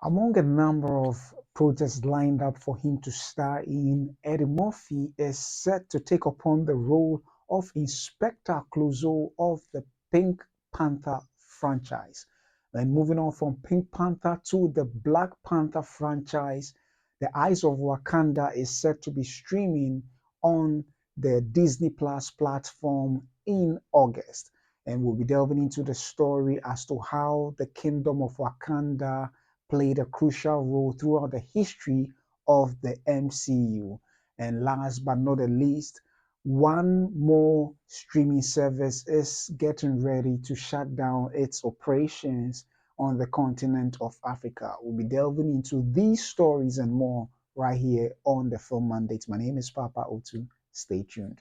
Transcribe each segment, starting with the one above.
Among a number of projects lined up for him to star in, Eddie Murphy is set to take upon the role of Inspector Clouseau of the Pink Panther franchise. And moving on from Pink Panther to the Black Panther franchise, The Eyes of Wakanda is set to be streaming on the Disney Plus platform in August. And we'll be delving into the story as to how the Kingdom of Wakanda played a crucial role throughout the history of the MCU. And last but not the least, one more streaming service is getting ready to shut down its operations on the continent of Africa. We'll be delving into these stories and more right here on the Film Mandate. My name is Papa Otu. Stay tuned.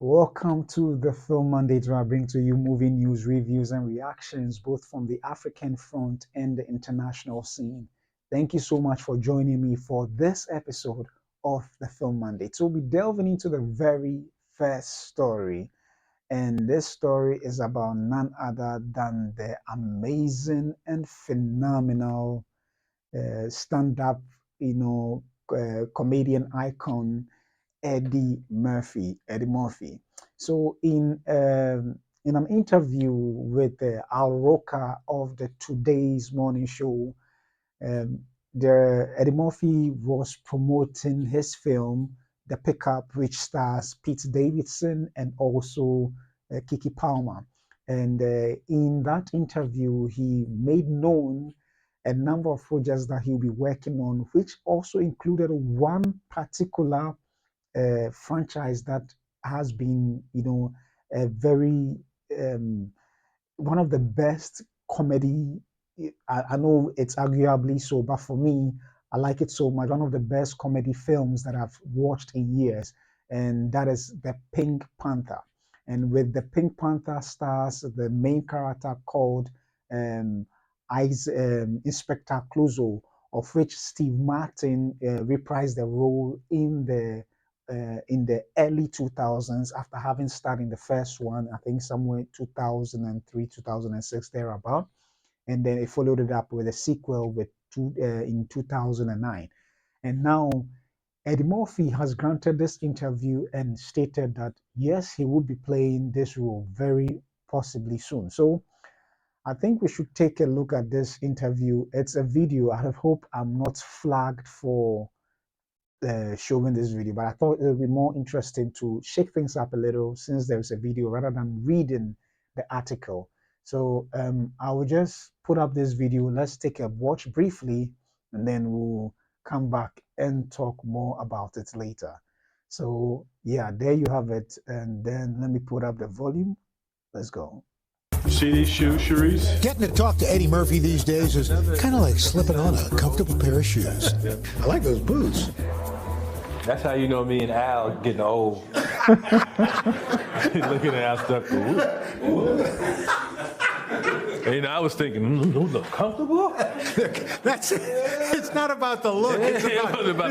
Welcome to the Film Mandate, where I bring to you movie news, reviews, and reactions, both from the African front and the international scene. Thank you so much for joining me for this episode of the Film Mandate. So we'll be delving into the very first story, and this story is about none other than the amazing and phenomenal stand-up, comedian icon Eddie Murphy. So in an interview with Al Roker of the Today's Morning Show, Eddie Murphy was promoting his film The Pickup, which stars Pete Davidson and also Kiki Palmer. And in that interview, he made known a number of projects that he'll be working on, which also included one particular franchise that has been, a very one of the best comedy. I know it's arguably so, but for me, I like it so much. One of the best comedy films that I've watched in years, and that is the Pink Panther. And with the Pink Panther stars the main character called Inspector Clouseau, of which Steve Martin reprised the role in the early 2000s after having starred in the first one, I think somewhere 2003, 2006, thereabout. And then it followed it up with a sequel in 2009. And now Eddie Murphy has granted this interview and stated that, yes, he would be playing this role very possibly soon. So I think we should take a look at this interview. It's a video. I hope I'm not flagged for showing this video, but I thought it would be more interesting to shake things up a little since there's a video rather than reading the article. So I will just put up this video. Let's take a watch briefly, and then we'll come back and talk more about it later. So yeah, there you have it. And then let me put up the volume. Let's go. See these shoes, Cherise? Getting to talk to Eddie Murphy these days is kind of like slipping on a comfortable pair of shoes. I like those boots. That's how you know me and Al getting old. Looking at Al stuff. And I was thinking, those look comfortable? That's it. It's not about the look. It's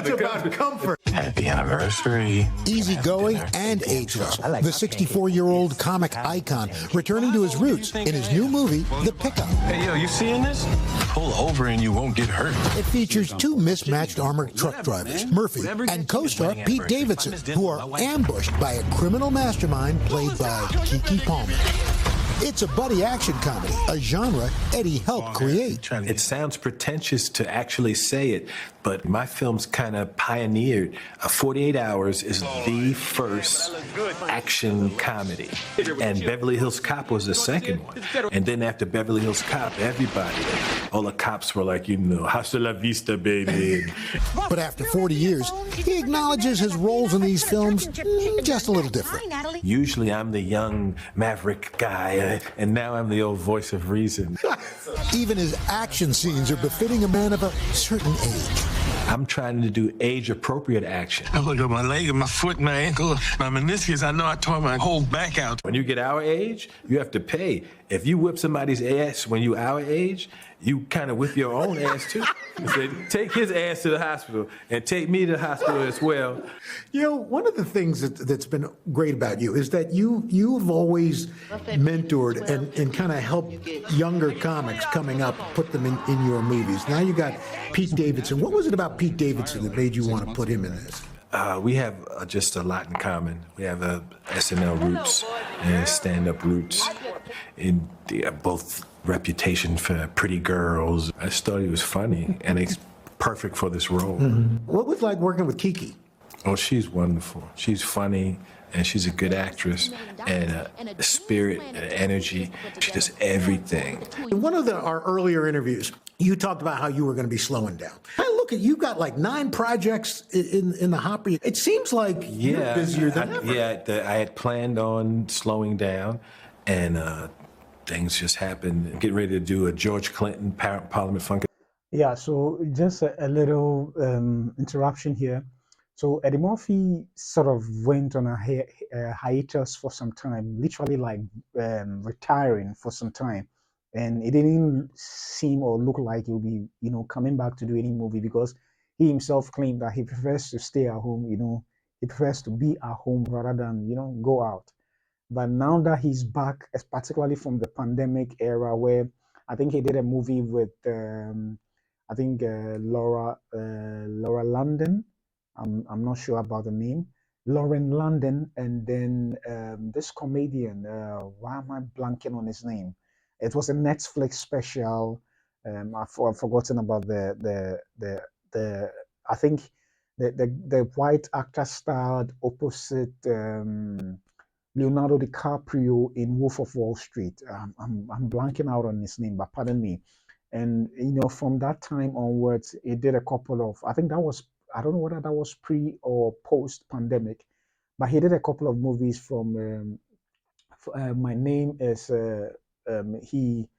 about comfort. Happy anniversary. Easygoing and ageless, the 64-year-old comic icon returning to his roots in his new movie, The Pickup. Hey, yo, you seeing this? Pull over and you won't get hurt. It features two mismatched armored truck drivers, Murphy and co-star Pete Davidson, who are ambushed by a criminal mastermind played by Kiki Palmer. It's a buddy action comedy, a genre Eddie helped create. It sounds pretentious to actually say it, but my film's kind of pioneered. 48 Hours is the first action comedy, and Beverly Hills Cop was the second one. And then after Beverly Hills Cop, all the cops were like, hasta la vista, baby. But after 40 years, he acknowledges his roles in these films just a little different. Usually I'm the young maverick guy, and now I'm the old voice of reason. Even his action scenes are befitting a man of a certain age. I'm trying to do age-appropriate action. I look at my leg and my foot and my ankle, my meniscus. I know I tore my whole back out. When you get our age, you have to pay. If you whip somebody's ass when you our age, you kind of whip your own ass too. Say, take his ass to the hospital and take me to the hospital as well. You know, one of the things that's been great about you is that you've always mentored and kind of helped younger comics coming up, put them in your movies. Now you got Pete Davidson. What was it about Pete Davidson that made you want to put him in this? We have just a lot in common. We have SNL roots and stand-up roots. In both reputation for pretty girls. I just thought he was funny, and he's perfect for this role. Mm-hmm. What was it like working with Kiki? Oh, she's wonderful. She's funny, and she's a good actress, and a spirit and energy. She does everything. In one of our earlier interviews, you talked about how you were going to be slowing down. I look at you got like 9 projects in the hopper. It seems like you're busier than ever. I had planned on slowing down, and things just happened. Getting ready to do a George Clinton Parliament Funk. Yeah, so just a little interruption here. So Eddie Murphy sort of went on a hiatus for some time, literally like retiring for some time. And it didn't seem or look like he'll be, coming back to do any movie because he himself claimed that he prefers to stay at home, he prefers to be at home rather than, go out. But now that he's back, particularly from the pandemic era, where I think he did a movie with, Laura London. I'm not sure about the name. Lauren London, and then this comedian. Why am I blanking on his name? It was a Netflix special. I've forgotten about the. I think the white actor starred opposite. Leonardo DiCaprio in Wolf of Wall Street. I'm blanking out on his name, but pardon me. And from that time onwards, he did a couple of. I think that was. I don't know whether that was pre or post pandemic, but he did a couple of movies from. My name is. He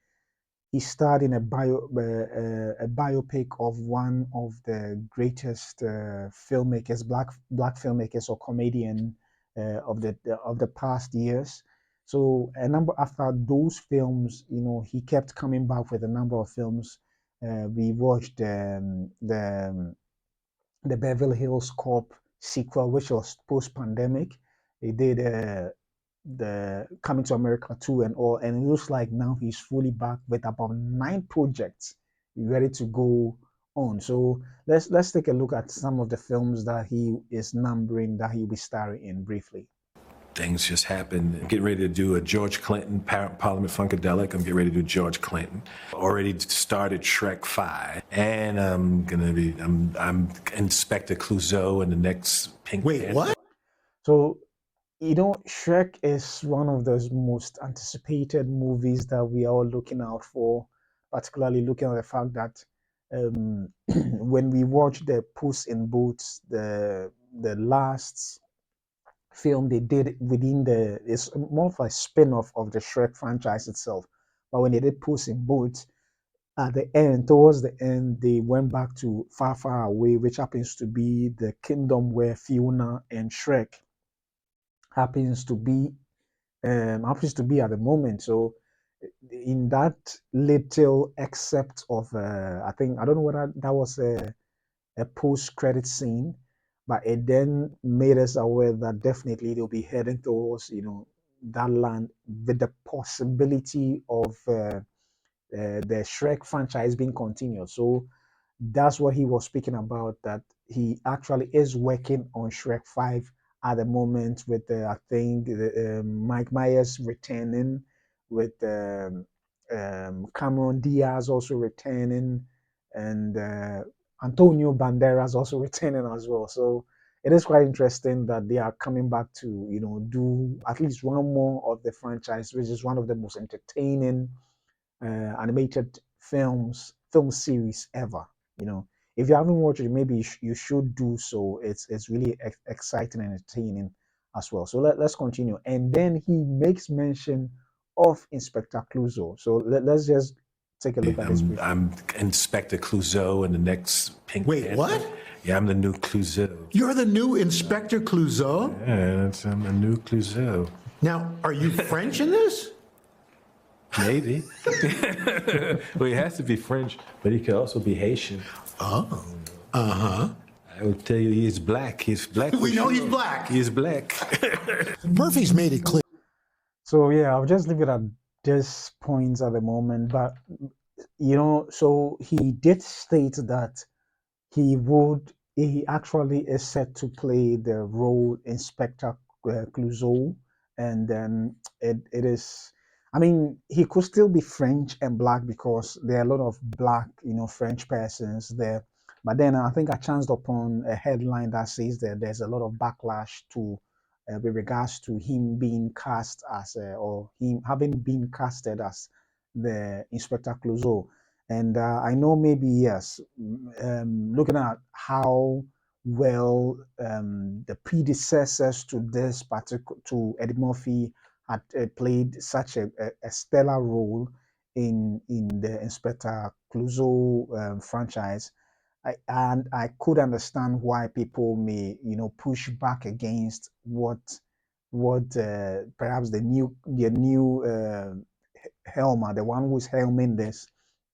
starred in a biopic of one of the greatest filmmakers, black filmmakers or comedian of the past years. So a number after those films, he kept coming back with a number of films. We watched the Beverly Hills Cop sequel, which was post-pandemic. He did the Coming to America 2 and all, and it looks like now he's fully back with about 9 projects ready to go on. So let's take a look at some of the films that he is numbering that he'll be starring in briefly. Things just happened. Getting ready to do a George Clinton Parliament Funkadelic. I'm getting ready to do George Clinton. Already started Shrek 5, and I'm Inspector Clouseau in the next Pink Panther. Wait, what? So Shrek is one of those most anticipated movies that we are all looking out for, particularly looking at the fact that when we watch the Puss in Boots, the last film they did it's more of a spin-off of the Shrek franchise itself. But when they did Puss in Boots, towards the end, they went back to Far, Far Away, which happens to be the kingdom where Fiona and Shrek happens to be at the moment. So in that little excerpt of I don't know whether that was a post-credit scene, but it then made us aware that definitely they'll be heading towards that land with the possibility of the Shrek franchise being continued. So that's what he was speaking about, that he actually is working on Shrek 5 at the moment with Mike Myers returning, with Cameron Diaz also returning, and Antonio Banderas also returning as well. So it is quite interesting that they are coming back to do at least one more of the franchise, which is one of the most entertaining animated film series ever. If you haven't watched it, maybe you should do so. It's really exciting and entertaining as well. So let's continue. And then he makes mention of Inspector Clouseau. So let's just take a look at this. I'm Inspector Clouseau in the next Pink Panther. Wait, what? Yeah, I'm the new Clouseau. You're the new Inspector Clouseau? Yeah, I'm the new Clouseau. Now, are you French in this? Maybe. Well, he has to be French, but he could also be Haitian. Oh. Uh-huh. I would tell you he's black. He's black. We know he's black. He's black. Murphy's made it clear. So yeah, I'll just leave it at this point at the moment. But so he did state that he actually is set to play the role Inspector Clouseau, and then it is. I mean, he could still be French and black because there are a lot of black, French persons there. But then I think I chanced upon a headline that says that there's a lot of backlash to with regards to him being cast as or him having been casted as the Inspector Clouseau. And I know maybe yes, looking at how well the predecessors to this particular to Eddie Murphy had played such a stellar role in the Inspector Clouseau franchise. And I could understand why people may push back against what perhaps the new Helmer, the one who's helming this,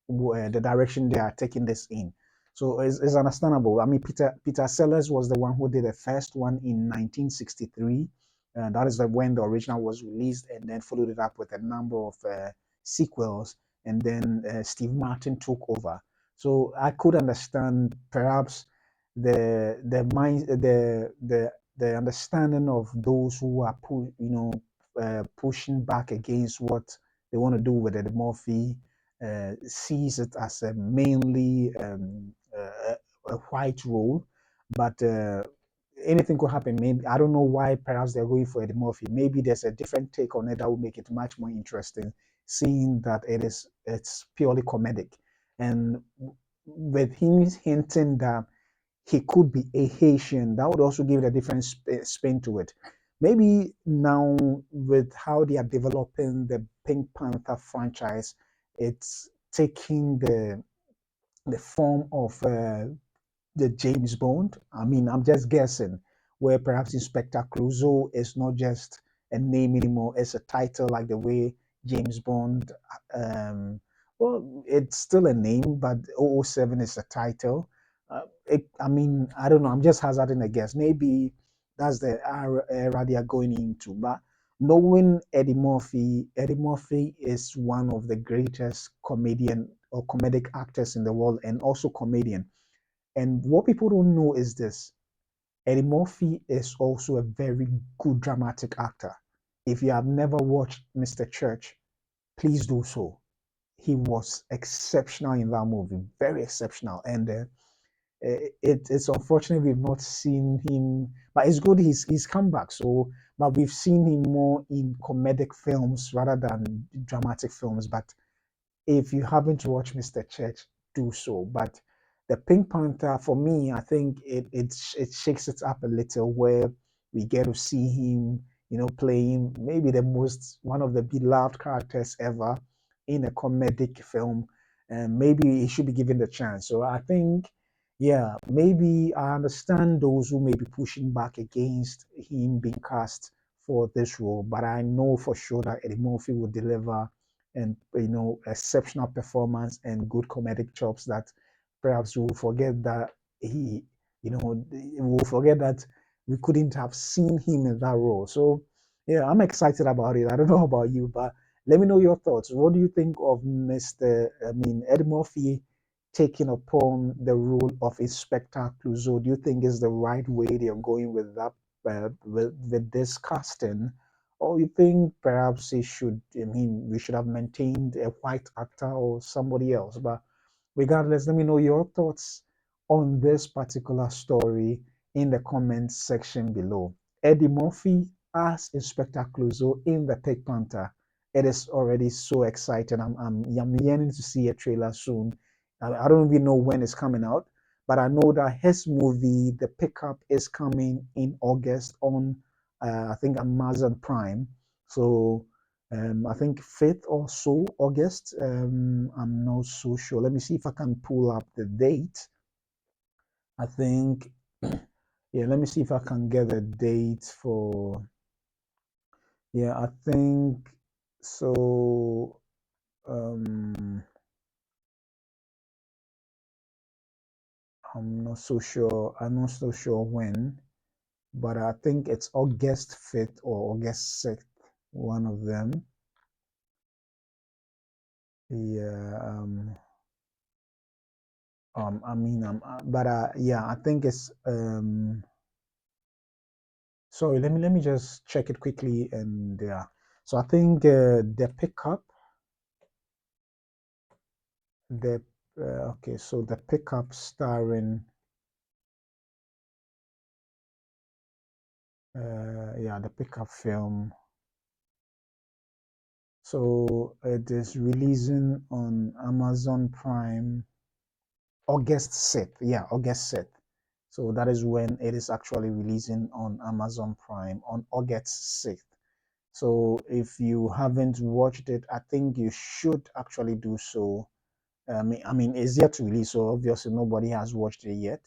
the direction they are taking this in. So it's understandable. I mean, Peter Sellers was the one who did the first one in 1963. And that is when the original was released, and then followed it up with a number of sequels. And then Steve Martin took over. So I could understand perhaps the mind the understanding of those who are pushing back against what they want to do with Eddie Murphy, sees it as a mainly a white role, but anything could happen. Maybe I don't know why. Perhaps they're going for Eddie Murphy. Maybe there's a different take on it that will make it much more interesting, seeing that it's purely comedic, and with him hinting that he could be a Haitian, that would also give it a different spin to it. Maybe now with how they are developing the Pink Panther franchise, it's taking the form of the James Bond. I mean, I'm just guessing, where perhaps Inspector Clouseau is not just a name anymore; it's a title, like the way James Bond. Well, it's still a name, but 007 is a title. I mean, I don't know. I'm just hazarding a guess. Maybe that's the era they are going into. But knowing Eddie Murphy is one of the greatest comedian or comedic actors in the world, and also comedian. And what people don't know is this: Eddie Murphy is also a very good dramatic actor. If you have never watched Mr. Church, please do so. He was exceptional in that movie, very exceptional. And it's unfortunate we've not seen him, but it's good he's come back. So, but we've seen him more in comedic films rather than dramatic films. But if you haven't watched Mr. Church, do so. But the Pink Panther, for me, I think it shakes it up a little, where we get to see him, playing maybe the most one of the beloved characters ever in a comedic film, and maybe he should be given the chance. So I think, yeah, maybe I understand those who may be pushing back against him being cast for this role, but I know for sure that Eddie Murphy will deliver, and exceptional performance and good comedic chops that perhaps we will forget that we will forget that we couldn't have seen him in that role. So yeah, I'm excited about it. I don't know about you, but let me know your thoughts. What do you think of Eddie Murphy taking upon the role of Inspector Clouseau? Do you think is the right way they're going with that, with this casting? Or you think perhaps we should have maintained a white actor or somebody else? But regardless, let me know your thoughts on this particular story in the comments section below. Eddie Murphy as Inspector Clouseau in the Pink Panther. It is already so exciting. I'm yearning to see a trailer soon. I don't even know when it's coming out, but I know that his movie, The Pickup, is coming in August on, I think, Amazon Prime. So I think 5th or so August. I'm not so sure. Let me see if I can pull up the date. I think, yeah, let me see if I can get a date for, yeah, I think so. Um, I'm not so sure. I'm not so sure when, but I think it's August 5th or August 6th. One of them. Yeah. I mean, but yeah, I think it's sorry. Let me just check it quickly, and yeah. So I think the pickup, the okay. So the pickup starring yeah, the pickup film. So it is releasing on Amazon Prime August 6th. Yeah, August 6th. So that is when it is actually releasing on Amazon Prime on August 6th. So if you haven't watched it, I think you should actually do so. I mean, it's yet to release, so obviously nobody has watched it yet.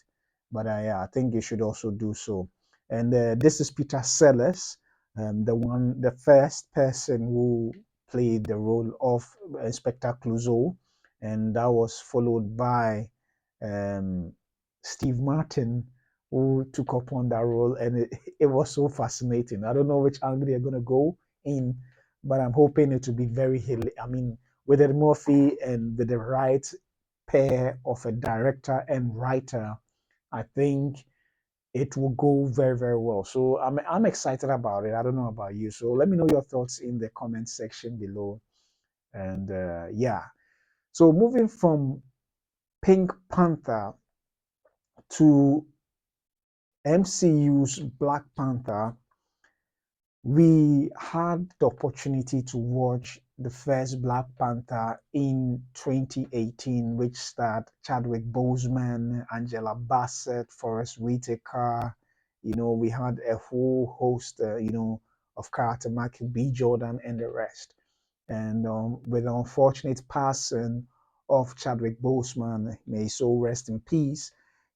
But yeah, I think you should also do so. And this is Peter Sellers, the first person who played the role of Inspector Clouseau, and that was followed by um, Steve Martin, who took upon that role, and it was so fascinating. I don't know which angle they're gonna go in, but I'm hoping it will be very. I mean, with Eddie Murphy and with the right pair of a director and writer, I think it will go very, very well. So I'm excited about it. I don't know about you. So let me know your thoughts in the comment section below. And yeah. So moving from Pink Panther to MCU's Black Panther, we had the opportunity to watch the first Black Panther in 2018, which starred Chadwick Boseman, Angela Bassett, Forest Whitaker. We had a whole host, of character, Michael B. Jordan, and the rest. And with the unfortunate passing of Chadwick Boseman, may his soul rest in peace.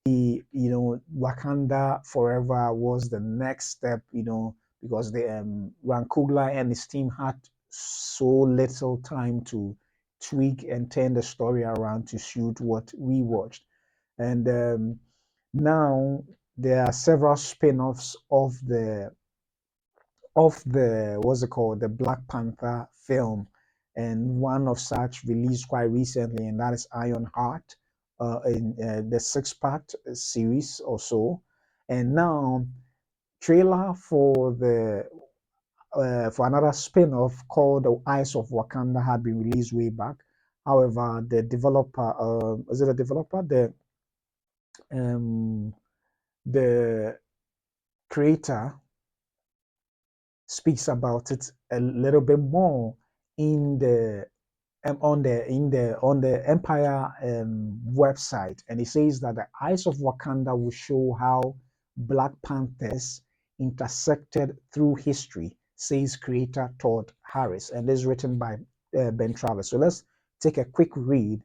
Wakanda Forever was the next step, because the Ran Coogler and his team had so little time to tweak and turn the story around to suit what we watched. And now there are several spin-offs of the what's it called, the Black Panther film, and one of such released quite recently, and that is Ironheart, in the six-part series or so. And now trailer for another spin-off called The Eyes of Wakanda had been released way back. However, the developer, is it a developer? Um, the creator speaks about it a little bit more in the on the Empire website, and it says that the Eyes of Wakanda will show how Black Panthers intersected through history, says creator Todd Harris, and this is written by Ben Travis. So let's take a quick read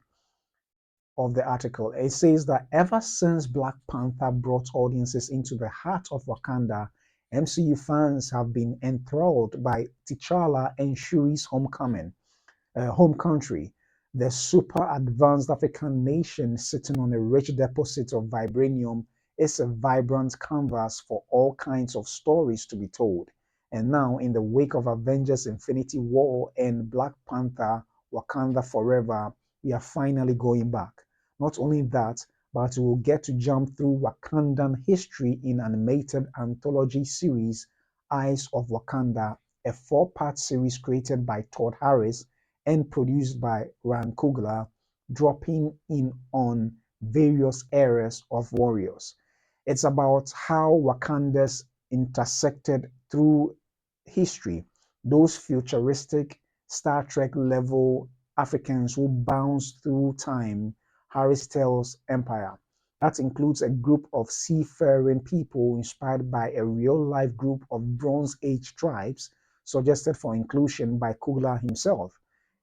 of the article. It says that ever since Black Panther brought audiences into the heart of Wakanda, MCU fans have been enthralled by T'Challa and Shuri's home country. The super advanced African nation sitting on a rich deposit of vibranium is a vibrant canvas for all kinds of stories to be told. And now, in the wake of Avengers Infinity War and Black Panther Wakanda Forever, we are finally going back. Not only that, but we will get to jump through Wakandan history in animated anthology series Eyes of Wakanda, a four-part series created by Todd Harris and produced by Ryan Coogler, dropping in on various eras of warriors. It's about how Wakandas intersected through history, those futuristic Star Trek level Africans who bounce through time, Harris tells Empire. That includes a group of seafaring people inspired by a real life group of Bronze Age tribes suggested for inclusion by Coogler himself.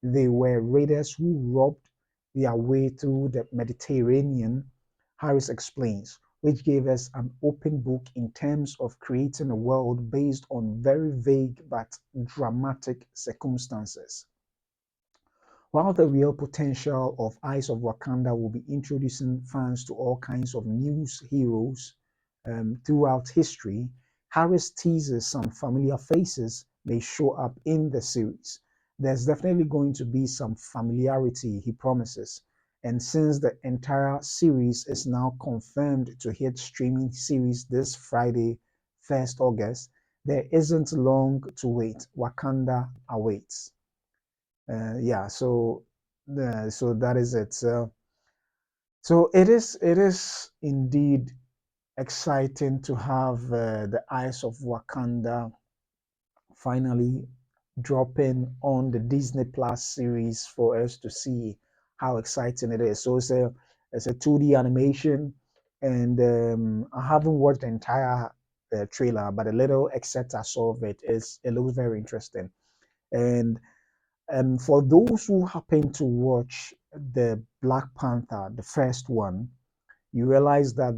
They were raiders who robbed their way through the Mediterranean, Harris explains, which gave us an open book in terms of creating a world based on very vague but dramatic circumstances. While the real potential of Eyes of Wakanda will be introducing fans to all kinds of new heroes throughout history, Harris teases some familiar faces may show up in the series. There's definitely going to be some familiarity, he promises. And since the entire series is now confirmed to hit streaming series this Friday, 1st August, there isn't long to wait. Wakanda awaits. Yeah, so that is it. So it is indeed exciting to have the Eyes of Wakanda finally dropping on the Disney Plus series for us to see how exciting it is. So it's a 2D animation, and I haven't watched the entire trailer, but a little excerpt I saw of it looks very interesting. And for those who happen to watch the Black Panther, the first one, you realize that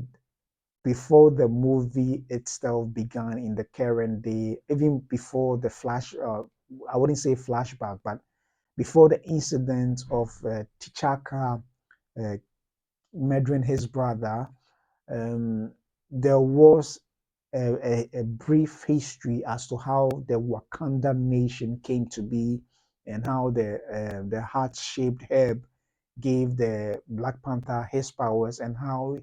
before the movie itself began in the current day, even before the I wouldn't say flashback, but before the incident of T'Chaka uh, murdering his brother, um, there was a brief history as to how the Wakanda nation came to be and how the heart-shaped herb gave the Black Panther his powers, and how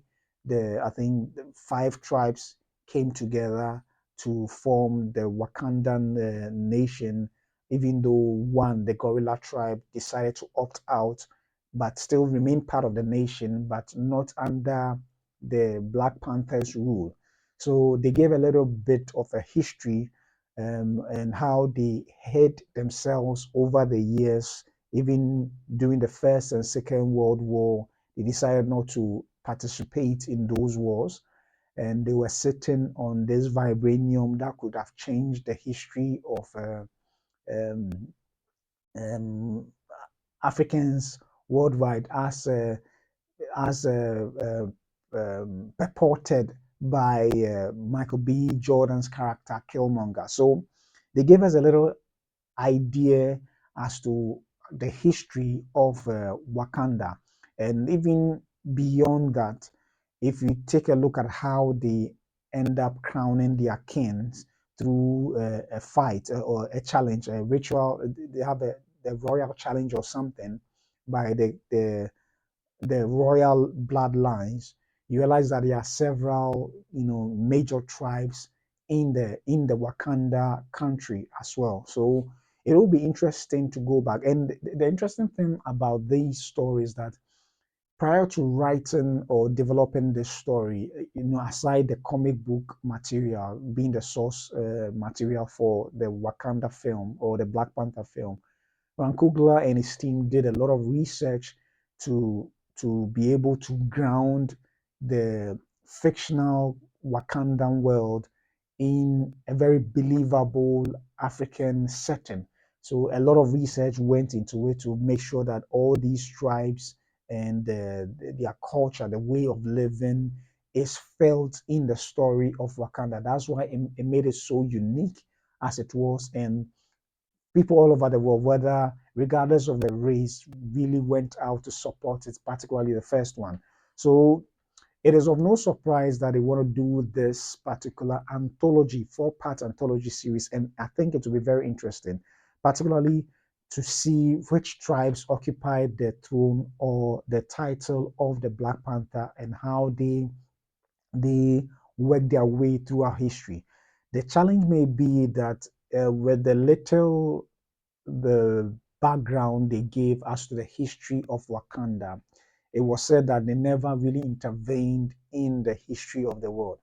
the I think the five tribes came together to form the Wakandan nation, even though one, the gorilla tribe, decided to opt out, but still remain part of the nation, but not under the Black Panthers rule. So they gave a little bit of a history, and how they hid themselves over the years, even during the First and Second World War. They decided not to participate in those wars, and they were sitting on this vibranium that could have changed the history of um, um, Africans worldwide, as purported by Michael B. Jordan's character Killmonger. So they gave us a little idea as to the history of Wakanda. And even beyond that, if you take a look at how they end up crowning their kings through a fight or a challenge, a ritual, they have the royal challenge or something by the royal bloodlines, you realize that there are several, major tribes in the Wakanda country as well. So it will be interesting to go back. And the interesting thing about these stories that prior to writing or developing this story, aside the comic book material being the source material for the Wakanda film or the Black Panther film, Ron Coogler and his team did a lot of research to be able to ground the fictional Wakandan world in a very believable African setting. So a lot of research went into it to make sure that all these tribes and their culture, the way of living, is felt in the story of Wakanda. That's why it made it so unique as it was, and people all over the world, whether regardless of the race, really went out to support it, particularly the first one. So it is of no surprise that they want to do this particular anthology, four-part anthology series, and I think it will be very interesting, particularly to see which tribes occupied the throne or the title of the Black Panther and how they work their way throughout history. The challenge may be that with the background they gave as to the history of Wakanda, it was said that they never really intervened in the history of the world.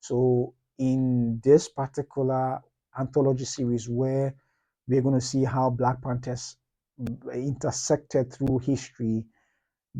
So, in this particular anthology series, where we're going to see how Black Panthers intersected through history,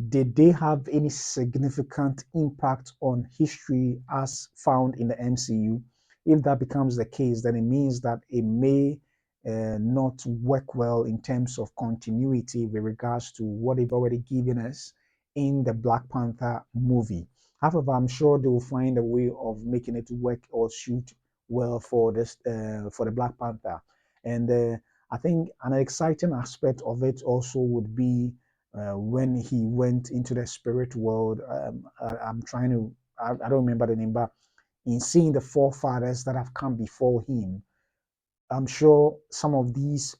did they have any significant impact on history as found in the MCU? If that becomes the case, then it means that it may not work well in terms of continuity with regards to what they've already given us in the Black Panther movie. However, I'm sure they will find a way of making it work or shoot well for this for the Black Panther. And I think an exciting aspect of it also would be when he went into the spirit world. I'm trying to, I don't remember the name, but in seeing the forefathers that have come before him, I'm sure some of these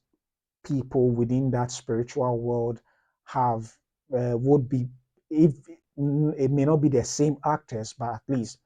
people within that spiritual world have would be, if it may not be the same actors, but at least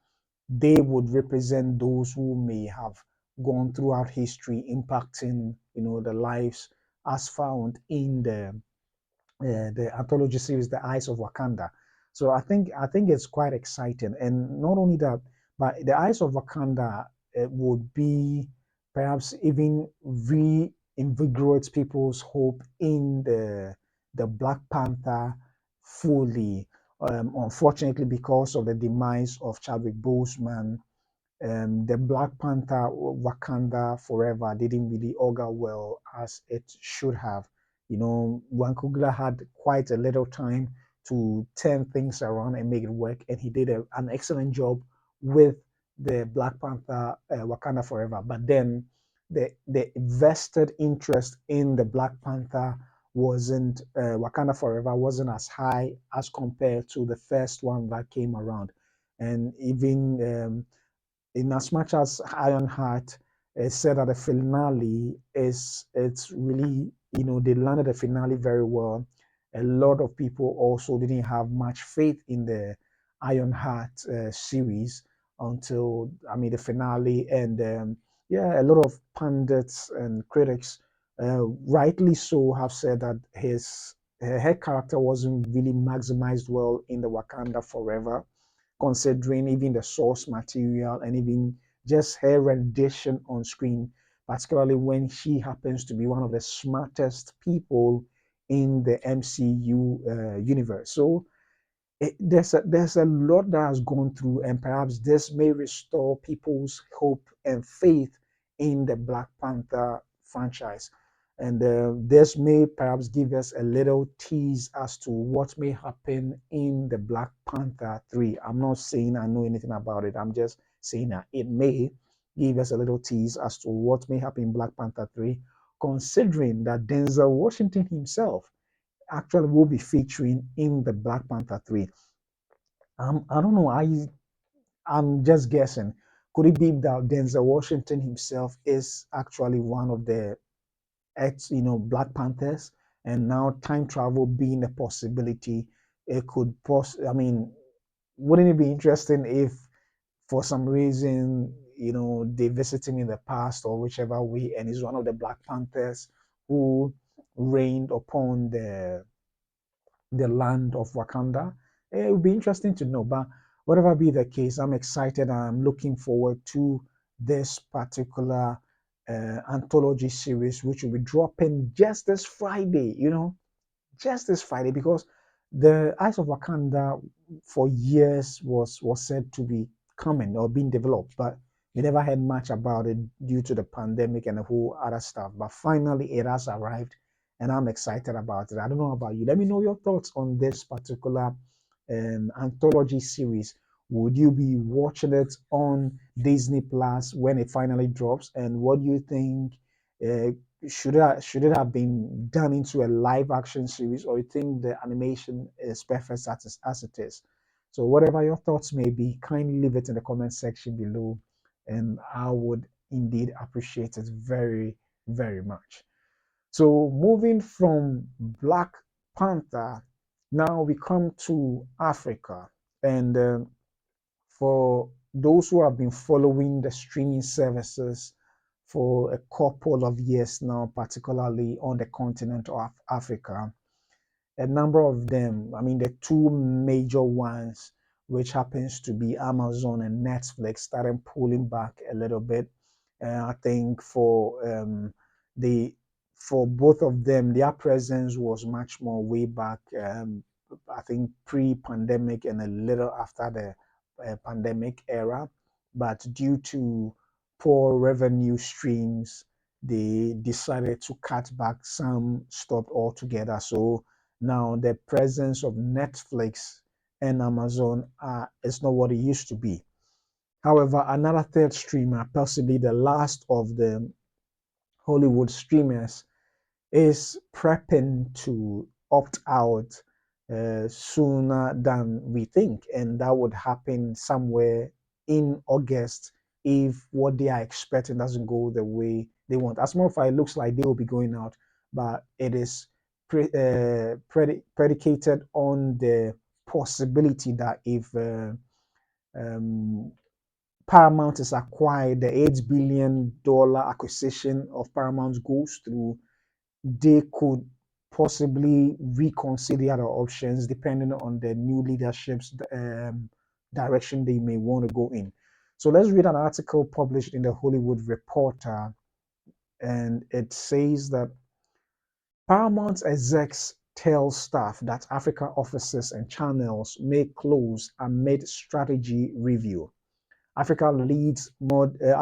they would represent those who may have gone throughout history, impacting the lives as found in the anthology series The Eyes of Wakanda. So I think it's quite exciting, and not only that, but The Eyes of Wakanda would be perhaps even reinvigorate people's hope in the Black Panther fully. Unfortunately, because of the demise of Chadwick Boseman, the Black Panther Wakanda Forever didn't really augur well as it should have. Wankugla had quite a little time to turn things around and make it work, and he did an excellent job with the Black Panther Wakanda Forever. But then the vested interest in the Black Panther wasn't Wakanda Forever wasn't as high as compared to the first one that came around, and even in as much as Ironheart said that the finale it's really they landed the finale very well. A lot of people also didn't have much faith in the Ironheart series until the finale, and yeah, a lot of pundits and critics, rightly so, have said that her character wasn't really maximized well in the Wakanda Forever, considering even the source material and even just her rendition on screen, particularly when she happens to be one of the smartest people in the MCU universe. So there's a lot that has gone through, and perhaps this may restore people's hope and faith in the Black Panther franchise. And this may perhaps give us a little tease as to what may happen in the Black Panther 3. I'm not saying I know anything about it. I'm just saying that it may give us a little tease as to what may happen in Black Panther 3, considering that Denzel Washington himself actually will be featuring in the Black Panther 3. I don't know. I'm just guessing. Could it be that Denzel Washington himself is actually one of the Black Panthers, and now time travel being a possibility, it could I mean, wouldn't it be interesting if for some reason they visit him in the past or whichever way, and he's one of the Black Panthers who reigned upon the land of Wakanda? It would be interesting to know. But whatever be the case, I'm excited. I'm looking forward to this particular anthology series, which will be dropping just this Friday. Just this Friday, because the Eyes of Wakanda for years was said to be coming or being developed, but we never heard much about it due to the pandemic and the whole other stuff. But finally, it has arrived, and I'm excited about it. I don't know about you. Let me know your thoughts on this particular anthology series. Would you be watching it on Disney Plus when it finally drops? And what do you think? Uh, should it have been done into a live action series, or you think the animation is perfect as it is? So whatever your thoughts may be, kindly leave it in the comment section below, and I would indeed appreciate it very, very much. So moving from Black Panther, now we come to Africa, and for those who have been following the streaming services for a couple of years now, particularly on the continent of Africa, a number of them, the two major ones, which happens to be Amazon and Netflix, started pulling back a little bit. I think the for both of them, their presence was much more way back. I think pre-pandemic and a little after the pandemic era, but due to poor revenue streams, they decided to cut back. Some stopped altogether. So now the presence of Netflix and Amazon is not what it used to be. However, another third streamer, possibly the last of the Hollywood streamers, is prepping to opt out sooner than we think, and that would happen somewhere in August if what they are expecting doesn't go the way they want. As a matter of fact, it looks like they will be going out, but it is predicated on the possibility that if um, Paramount is acquired, the $8 billion acquisition of Paramount goes through, they could possibly reconsider their options depending on the new leadership's direction they may want to go in. So let's read an article published in the Hollywood Reporter, and it says that Paramount execs tell staff that Africa offices and channels may close amid strategy review. Africa leads Monday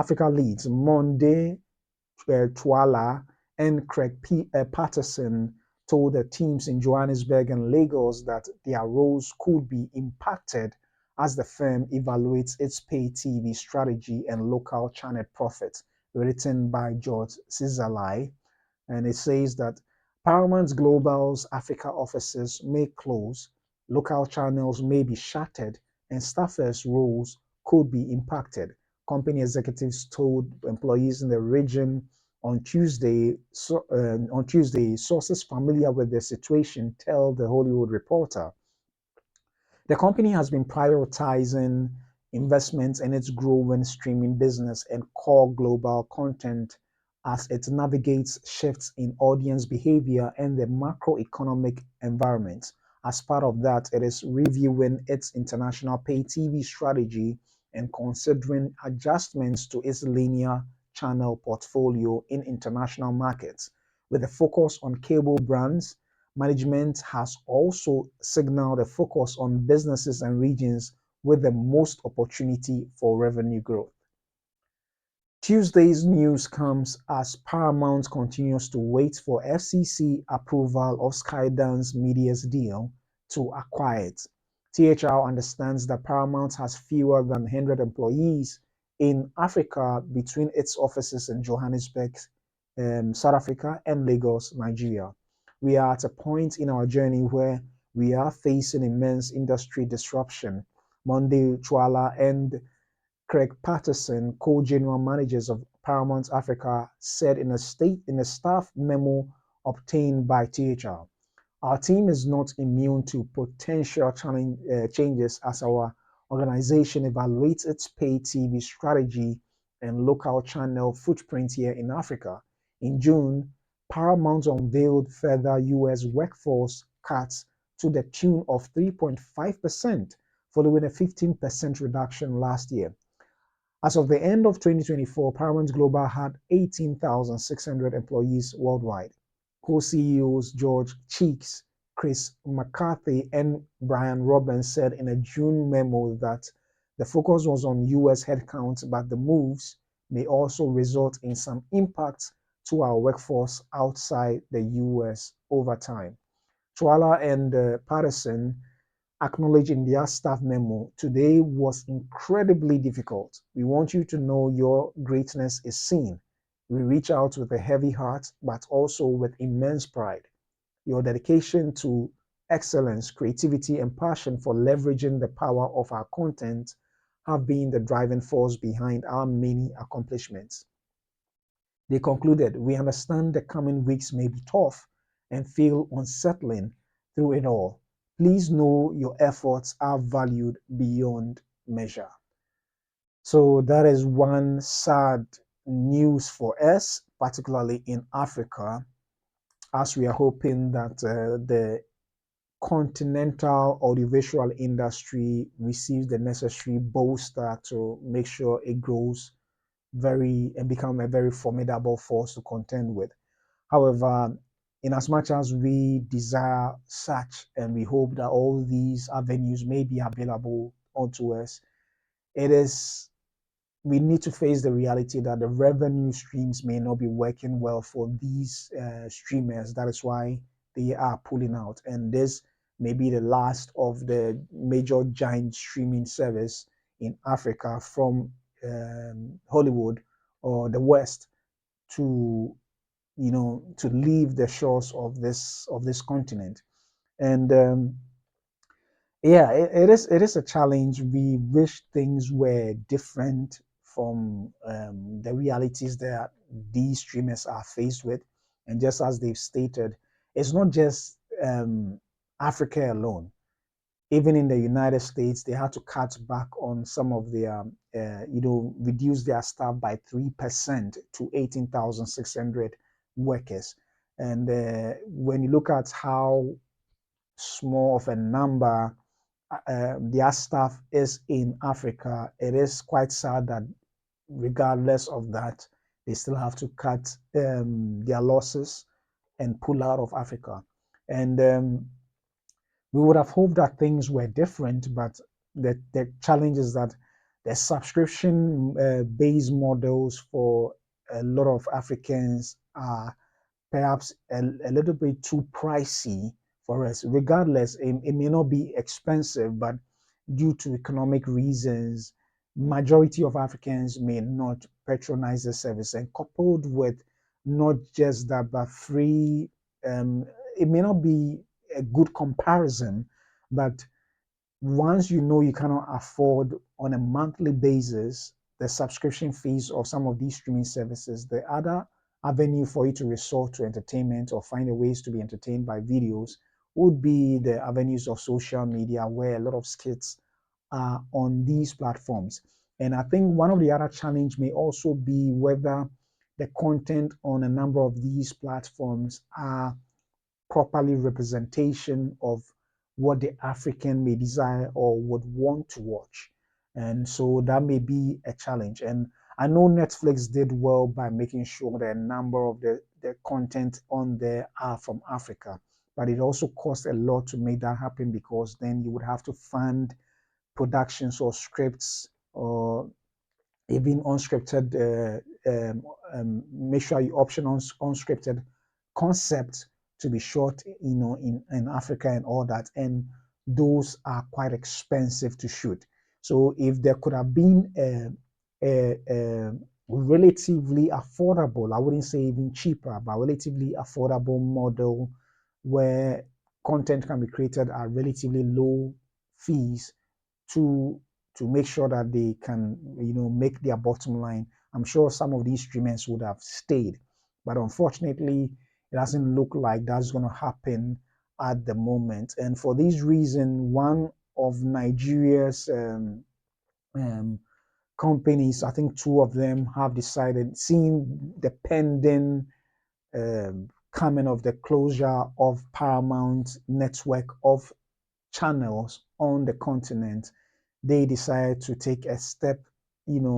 Tuala and Patterson told the teams in Johannesburg and Lagos that their roles could be impacted as the firm evaluates its pay TV strategy and local channel profits, written by George Cizalai. And it says that Paramount Global's Africa offices may close, local channels may be shuttered, and staffers' roles could be impacted. Company executives told employees in the region on Tuesday. Sources familiar with the situation tell the Hollywood Reporter. The company has been prioritizing investments in its growing streaming business and core global content as it navigates shifts in audience behavior and the macroeconomic environment. As part of that, it is reviewing its international pay TV strategy and considering adjustments to its linear channel portfolio in international markets. With a focus on cable brands, management has also signaled a focus on businesses and regions with the most opportunity for revenue growth. Tuesday's news comes as Paramount continues to wait for FCC approval of Skydance Media's deal to acquire it. THR understands that Paramount has fewer than 100 employees in Africa between its offices in Johannesburg, South Africa, and Lagos, Nigeria. We are at a point in our journey where we are facing immense industry disruption. Monday Chwala and Craig Patterson, co-general managers of Paramount Africa, said in a staff memo obtained by THR. Our team is not immune to potential changes as our organization evaluates its pay TV strategy and local channel footprint here in Africa. In June, Paramount unveiled further US workforce cuts to the tune of 3.5%, following a 15% reduction last year. As of the end of 2024, Paramount Global had 18,600 employees worldwide. Co-CEOs George Cheeks, Chris McCarthy, and Brian Robbins said in a June memo that the focus was on US headcount, but the moves may also result in some impact to our workforce outside the US over time. Chwala and Patterson acknowledged in their staff memo, today was incredibly difficult. We want you to know your greatness is seen. We reach out with a heavy heart, but also with immense pride. Your dedication to excellence, creativity, and passion for leveraging the power of our content have been the driving force behind our many accomplishments. They concluded, we understand the coming weeks may be tough and feel unsettling through it all. Please know your efforts are valued beyond measure. So that is one sad news for us, particularly in Africa, as we are hoping that the continental audiovisual industry receives the necessary bolster to make sure it grows and become a very formidable force to contend with. However, in as much as we desire such and we hope that all these avenues may be available unto us, it is we need to face the reality that the revenue streams may not be working well for these streamers. That is why they are pulling out, and this may be the last of the major giant streaming service in Africa from Hollywood or the West to to leave the shores of this continent. And yeah, it is a challenge. We wish things were different from the realities that these streamers are faced with. And just as they've stated, it's not just Africa alone. Even in the United States, they had to cut back on some of their, reduce their staff by 3% to 18,600 workers. And when you look at how small of a number their staff is in Africa, it is quite sad that regardless of that, they still have to cut their losses and pull out of Africa. And we would have hoped that things were different, but the challenge is that the subscription based models for a lot of Africans are perhaps a little bit too pricey for us. Regardless, it may not be expensive, but due to economic reasons, majority of Africans may not patronize the service. And coupled with not just that, but free, it may not be a good comparison, but once you know you cannot afford on a monthly basis the subscription fees of some of these streaming services, the other avenue for you to resort to entertainment or find a ways to be entertained by videos would be the avenues of social media, where a lot of skits are on these platforms. And I think one of the other challenge may also be whether the content on a number of these platforms are properly representation of what the African may desire or would want to watch. And so that may be a challenge. And I know Netflix did well by making sure that a number of the content on there are from Africa, but it also costs a lot to make that happen, because then you would have to fund productions or scripts or even unscripted, make sure you option on unscripted concepts to be shot, in Africa and all that. And those are quite expensive to shoot. So if there could have been a relatively affordable, I wouldn't say even cheaper, but relatively affordable model where content can be created at relatively low fees to make sure that they can make their bottom line, I'm sure some of these streamers would have stayed. But unfortunately, it doesn't look like that's going to happen at the moment. And for this reason, one of Nigeria's um, companies, I think two of them have decided, seeing the pending coming of the closure of Paramount network of channels on the continent, they decided to take a step, the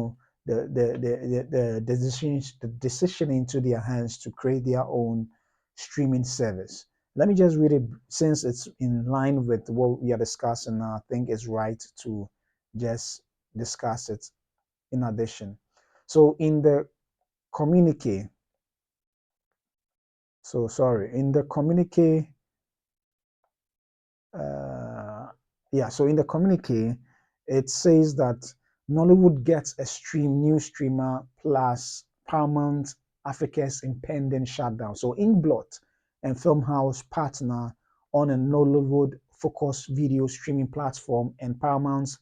decision into their hands to create their own streaming service. Let me just read it, since it's in line with what we are discussing now. I think it's right to just discuss it in addition. So in the communique, in the communique, so in the communique, it says that Nollywood gets a new streamer plus Paramount Africa's impending shutdown. So Inkblot and Filmhouse partner on a Nollywood-focused video streaming platform, and Paramount's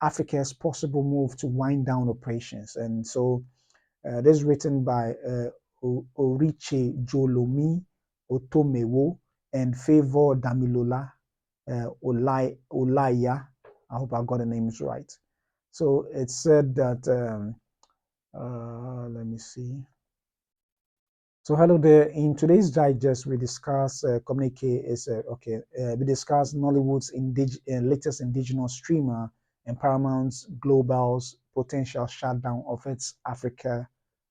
Africa's possible move to wind down operations. And so this is written by Oriche Jolomi Otomewo and Favor Damilola Olaya. I hope I got the names right. So it said that, let me see. So hello there. In today's digest, we discuss communique is we discuss Nollywood's latest indigenous streamer and Paramount's Global's potential shutdown of its Africa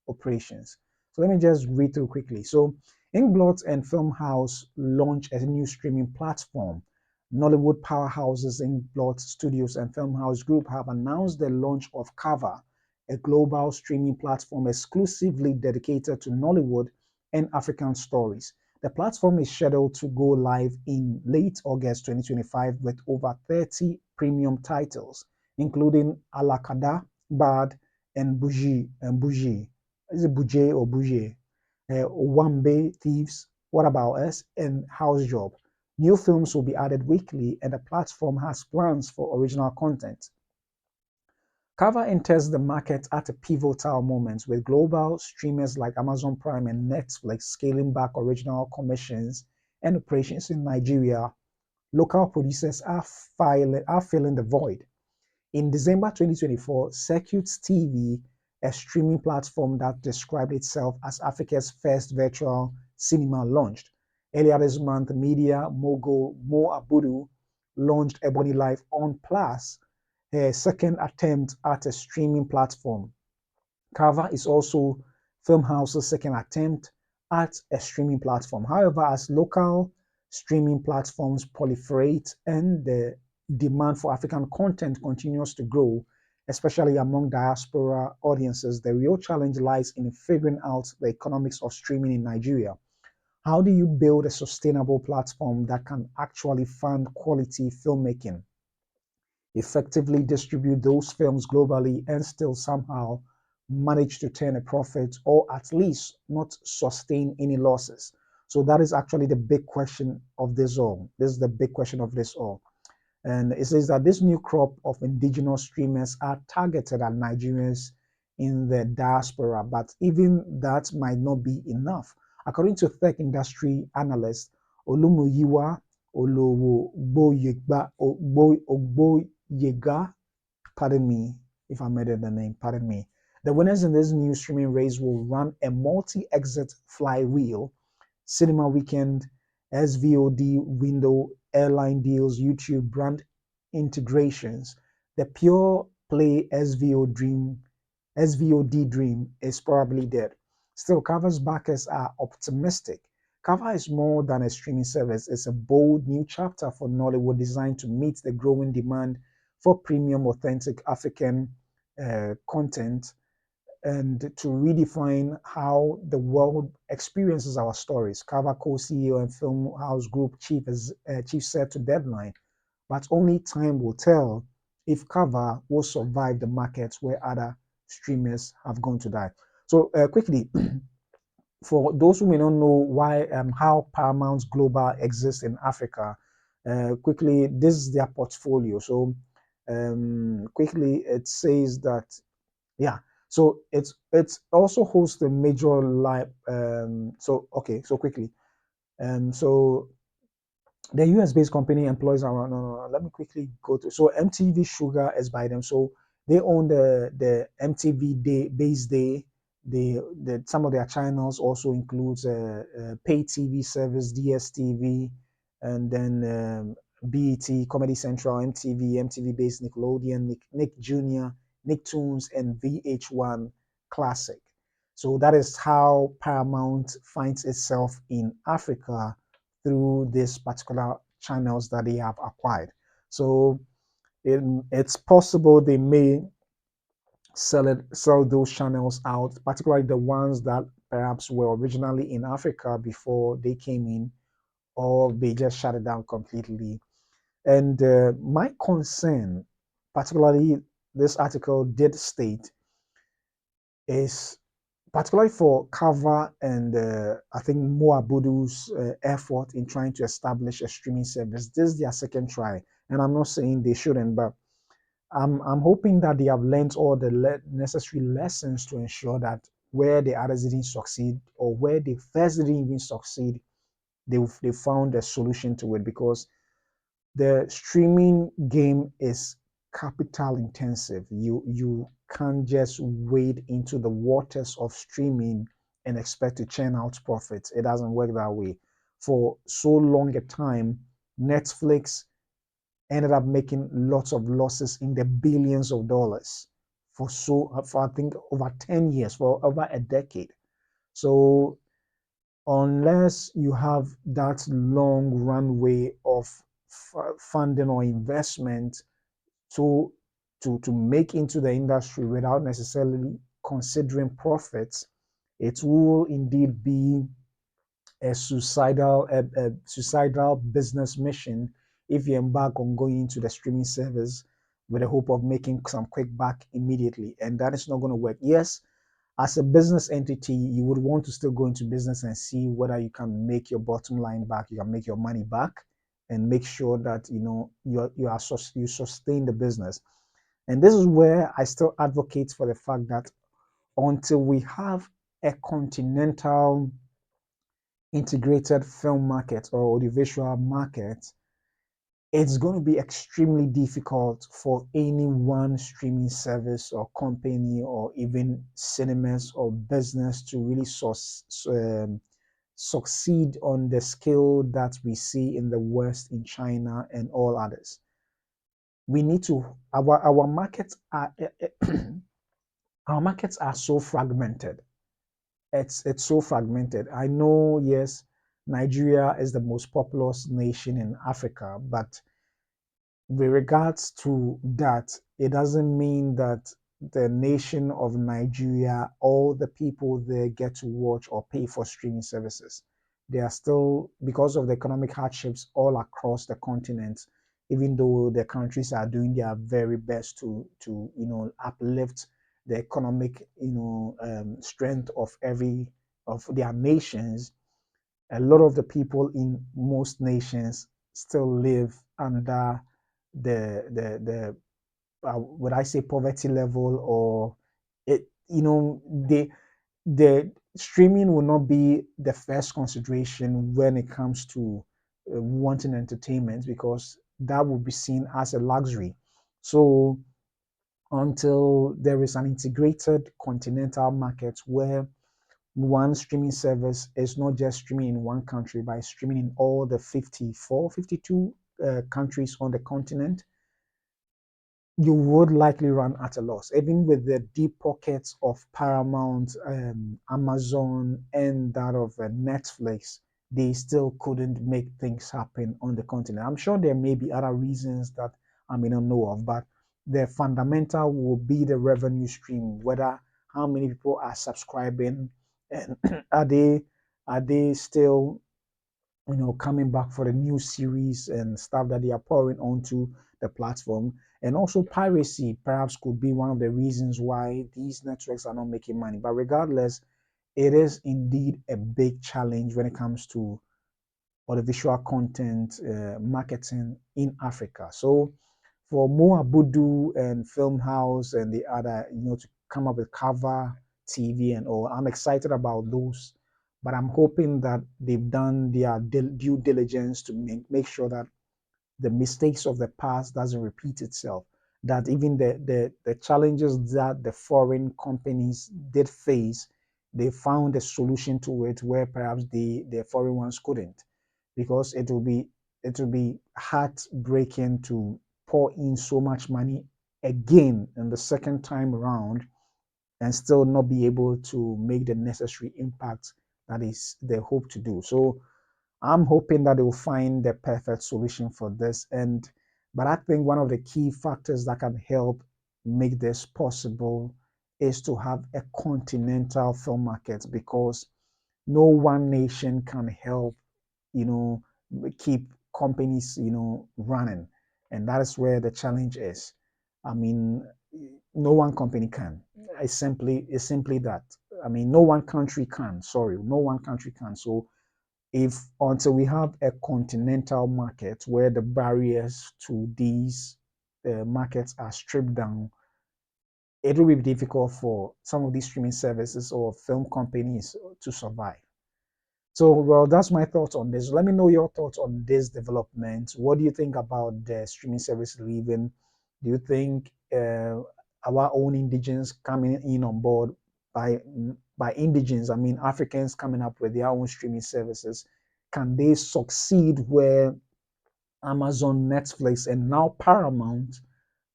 operations. So let me just read through quickly. So Inkblot and Filmhouse launch a new streaming platform. Nollywood powerhouses Inkblot Studios and Filmhouse Group have announced the launch of Cover, a global streaming platform exclusively dedicated to Nollywood and African stories. The platform is scheduled to go live in late August 2025 with over 30 premium titles, including Alakada, Bad, and Bougie. Is it Bougie or Bougie? Wambe Thieves, What About Us, and House Job. New films will be added weekly, and the platform has plans for original content. Cover enters the market at a pivotal moment with global streamers like Amazon Prime and Netflix scaling back original commissions and operations in Nigeria. Local producers are filling the void. In December 2024, Circuit TV, a streaming platform that described itself as Africa's first virtual cinema, launched. Earlier this month, media mogul Mo Abudu launched Ebony Life on Plus, a second attempt at a streaming platform. Carver is also Filmhouse's second attempt at a streaming platform. However, as local streaming platforms proliferate and the demand for African content continues to grow, especially among diaspora audiences, the real challenge lies in figuring out the economics of streaming in Nigeria. How do you build a sustainable platform that can actually fund quality filmmaking, effectively distribute those films globally, and still somehow manage to turn a profit or at least not sustain any losses? So that is actually the big question of this all. This is the big question of this all. And it says that this new crop of indigenous streamers are targeted at Nigerians in the diaspora, but even that might not be enough. According to tech industry analyst Olumuyiwa Ogboyega, pardon me if I murdered the name, pardon me. The winners in this new streaming race will run a multi-exit flywheel: cinema weekend, SVOD window, airline deals, YouTube brand integrations. The pure play SVOD dream is probably dead. Still, Cover's backers are optimistic. Cover is more than a streaming service. It's a bold new chapter for Nollywood designed to meet the growing demand for premium, authentic African content and to redefine how the world experiences our stories. Cover co-CEO and Film House Group chief said to Deadline, but only time will tell if Cover will survive the markets where other streamers have gone to die. So quickly, for those who may not know why how Paramount Global exists in Africa, quickly, this is their portfolio. So quickly, it says that yeah. So it's also hosts a major live. So okay. So quickly. So the US-based company employs around. No. Let me quickly go to. So MTV Sugar is by them. So they own the MTV Day Base Day. Some of their channels also includes pay TV service DSTV, and then BET, Comedy Central, MTV Base, Nickelodeon, Nick Jr., Nicktoons, and VH1 Classic. So that is how Paramount finds itself in Africa through these particular channels that they have acquired. So it's possible they may sell those channels out, particularly the ones that perhaps were originally in Africa before they came in, or they just shut it down completely. And my concern, particularly this article did state, is particularly for Kava and I think Moabudu's effort in trying to establish a streaming service. This is their second try, and I'm not saying they shouldn't, but I'm hoping that they have learned all the necessary lessons to ensure that where the others didn't succeed, or where they first didn't even succeed, they found a solution to it, because the streaming game is capital intensive. You can't just wade into the waters of streaming and expect to churn out profits. It doesn't work that way. For so long a time, Netflix ended up making lots of losses in the billions of dollars for I think over 10 years, for over a decade. So unless you have that long runway of funding or investment to to make into the industry without necessarily considering profits, it will indeed be a suicidal business mission if you embark on going into the streaming service with the hope of making some quick back immediately, and that is not going to work. Yes, as a business entity, you would want to still go into business and see whether you can make your bottom line back, you can make your money back, and make sure that you sustain the business. And this is where I still advocate for the fact that until we have a continental integrated film market or audiovisual market, it's going to be extremely difficult for any one streaming service or company or even cinemas or business to really succeed on the scale that we see in the West, in China, and all others. We need to our markets are our markets are so fragmented. It's so fragmented. I know, yes, Nigeria is the most populous nation in Africa, but with regards to that, it doesn't mean that the nation of Nigeria, all the people there get to watch or pay for streaming services. They are still, because of the economic hardships all across the continent, even though the countries are doing their very best to uplift the economic strength of every of their nations, a lot of the people in most nations still live under the would I say poverty level, or it the streaming will not be the first consideration when it comes to wanting entertainment, because that will be seen as a luxury. So until there is an integrated continental market where one streaming service is not just streaming in one country, but it's streaming in all the 54, 52 countries on the continent, you would likely run at a loss. Even with the deep pockets of Paramount, Amazon, and that of Netflix, they still couldn't make things happen on the continent. I'm sure there may be other reasons that I may not know of, but the fundamental will be the revenue stream, whether how many people are subscribing, and are they still coming back for the new series and stuff that they are pouring onto the platform. And also piracy perhaps could be one of the reasons why these networks are not making money. But regardless, it is indeed a big challenge when it comes to audiovisual content marketing in Africa. So for Mo Abudu and Film House and the other, to come up with cover TV and all, I'm excited about those. But I'm hoping that they've done their due diligence to make sure that the mistakes of the past doesn't repeat itself. That even the challenges that the foreign companies did face, they found a solution to it where perhaps the foreign ones couldn't, because it will be heartbreaking to pour in so much money again in the second time around and still not be able to make the necessary impact that is they hope to do. So I'm hoping that they will find the perfect solution for this. But I think one of the key factors that can help make this possible is to have a continental film market, because no one nation can help, you know, keep companies, running. And that is where the challenge is. I mean, no one company can. It's simply that. I mean, no one country can. Sorry, no one country can. So if until we have a continental market where the barriers to these markets are stripped down, it will be difficult for some of these streaming services or film companies to survive. So, well, that's my thoughts on this. Let me know your thoughts on this development. What do you think about the streaming service leaving? Do you think our own indigenous coming in on board, by indigenous, I mean Africans coming up with their own streaming services, can they succeed where Amazon, Netflix, and now Paramount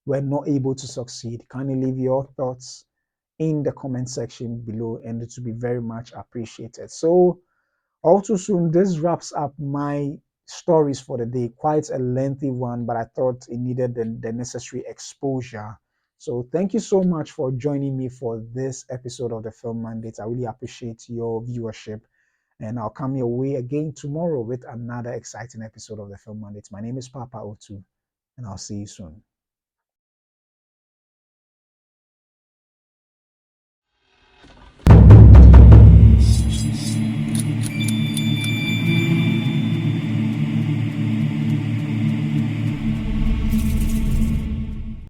were not able to succeed? Kindly leave your thoughts in the comment section below, and it will be very much appreciated. So, all too soon, this wraps up my stories for the day. Quite a lengthy one, but I thought it needed the necessary exposure. So thank you so much for joining me for this episode of the Film Mandate. I really appreciate your viewership. And I'll come your way again tomorrow with another exciting episode of the Film Mandate. My name is Papa Otu, and I'll see you soon.